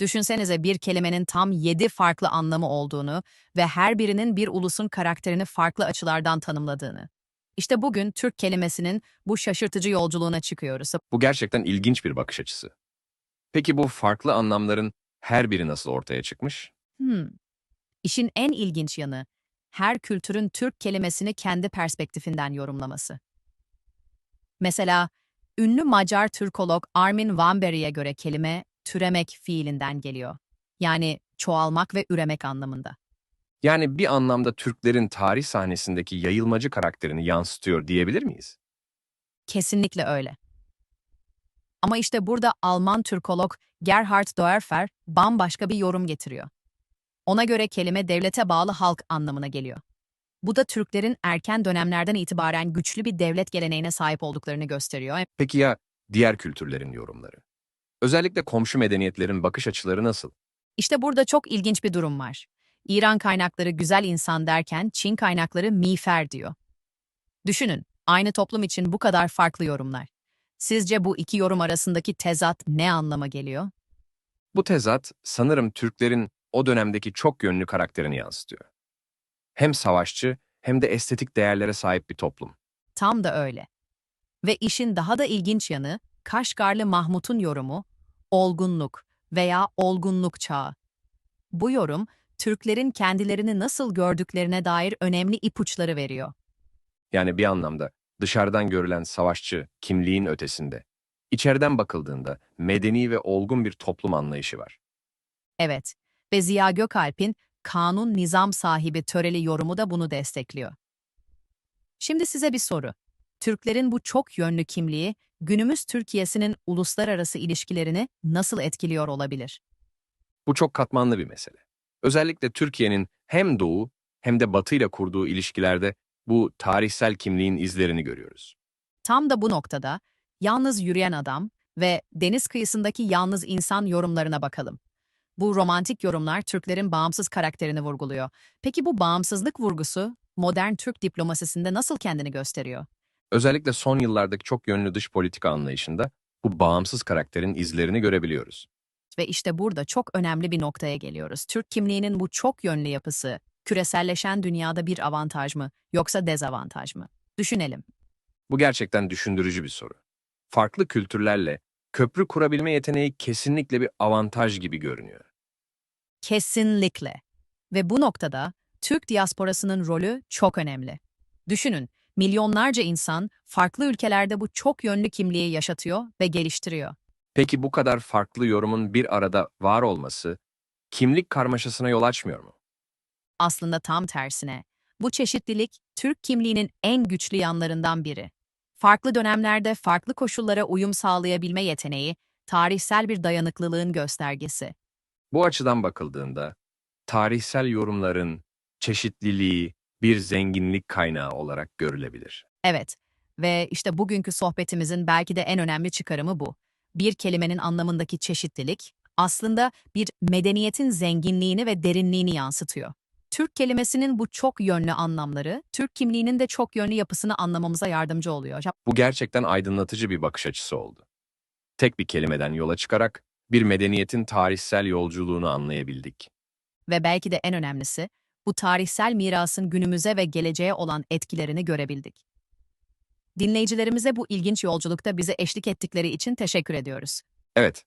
Düşünsenize bir kelimenin tam 7 farklı anlamı olduğunu ve her birinin bir ulusun karakterini farklı açılardan tanımladığını. İşte bugün Türk kelimesinin bu şaşırtıcı yolculuğuna çıkıyoruz. Bu gerçekten ilginç bir bakış açısı. Peki bu farklı anlamların her biri nasıl ortaya çıkmış? Hmm. İşin en ilginç yanı, her kültürün Türk kelimesini kendi perspektifinden yorumlaması. Mesela, ünlü Macar Türkolog Armin van Buuren'e göre kelime türemek fiilinden geliyor. Yani çoğalmak ve üremek anlamında. Yani bir anlamda Türklerin tarih sahnesindeki yayılmacı karakterini yansıtıyor diyebilir miyiz? Kesinlikle öyle. Ama işte burada Alman Türkolog Gerhard Doerfer bambaşka bir yorum getiriyor. Ona göre kelime devlete bağlı halk anlamına geliyor. Bu da Türklerin erken dönemlerden itibaren güçlü bir devlet geleneğine sahip olduklarını gösteriyor. Peki ya diğer kültürlerin yorumları? Özellikle komşu medeniyetlerin bakış açıları nasıl? İşte burada çok ilginç bir durum var. İran kaynakları güzel insan derken Çin kaynakları miğfer diyor. Düşünün, aynı toplum için bu kadar farklı yorumlar. Sizce bu iki yorum arasındaki tezat ne anlama geliyor? Bu tezat sanırım Türklerin o dönemdeki çok yönlü karakterini yansıtıyor. Hem savaşçı hem de estetik değerlere sahip bir toplum. Tam da öyle. Ve işin daha da ilginç yanı, Kaşgarlı Mahmut'un yorumu, olgunluk veya olgunluk çağı. Bu yorum, Türklerin kendilerini nasıl gördüklerine dair önemli ipuçları veriyor. Yani bir anlamda dışarıdan görülen savaşçı kimliğin ötesinde. İçeriden bakıldığında medeni ve olgun bir toplum anlayışı var. Evet, ve Ziya Gökalp'in kanun nizam sahibi töreli yorumu da bunu destekliyor. Şimdi size bir soru. Türklerin bu çok yönlü kimliği, günümüz Türkiye'sinin uluslararası ilişkilerini nasıl etkiliyor olabilir? Bu çok katmanlı bir mesele. Özellikle Türkiye'nin hem Doğu hem de Batı ile kurduğu ilişkilerde bu tarihsel kimliğin izlerini görüyoruz. Tam da bu noktada, yalnız yürüyen adam ve deniz kıyısındaki yalnız insan yorumlarına bakalım. Bu romantik yorumlar Türklerin bağımsız karakterini vurguluyor. Peki bu bağımsızlık vurgusu modern Türk diplomasisinde nasıl kendini gösteriyor? Özellikle son yıllardaki çok yönlü dış politika anlayışında bu bağımsız karakterin izlerini görebiliyoruz. Ve işte burada çok önemli bir noktaya geliyoruz. Türk kimliğinin bu çok yönlü yapısı, küreselleşen dünyada bir avantaj mı yoksa dezavantaj mı? Düşünelim. Bu gerçekten düşündürücü bir soru. Farklı kültürlerle köprü kurabilme yeteneği kesinlikle bir avantaj gibi görünüyor. Kesinlikle. Ve bu noktada Türk diasporasının rolü çok önemli. Düşünün, milyonlarca insan farklı ülkelerde bu çok yönlü kimliği yaşatıyor ve geliştiriyor. Peki bu kadar farklı yorumun bir arada var olması kimlik karmaşasına yol açmıyor mu? Aslında tam tersine. Bu çeşitlilik Türk kimliğinin en güçlü yanlarından biri. Farklı dönemlerde farklı koşullara uyum sağlayabilme yeteneği, tarihsel bir dayanıklılığın göstergesi. Bu açıdan bakıldığında tarihsel yorumların çeşitliliği bir zenginlik kaynağı olarak görülebilir. Evet, ve işte bugünkü sohbetimizin belki de en önemli çıkarımı bu. Bir kelimenin anlamındaki çeşitlilik, aslında bir medeniyetin zenginliğini ve derinliğini yansıtıyor. Türk kelimesinin bu çok yönlü anlamları, Türk kimliğinin de çok yönlü yapısını anlamamıza yardımcı oluyor. Bu gerçekten aydınlatıcı bir bakış açısı oldu. Tek bir kelimeden yola çıkarak bir medeniyetin tarihsel yolculuğunu anlayabildik. Ve belki de en önemlisi, bu tarihsel mirasın günümüze ve geleceğe olan etkilerini görebildik. Dinleyicilerimize bu ilginç yolculukta bize eşlik ettikleri için teşekkür ediyoruz. Evet,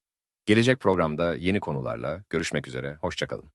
gelecek programda yeni konularla görüşmek üzere, hoşça kalın.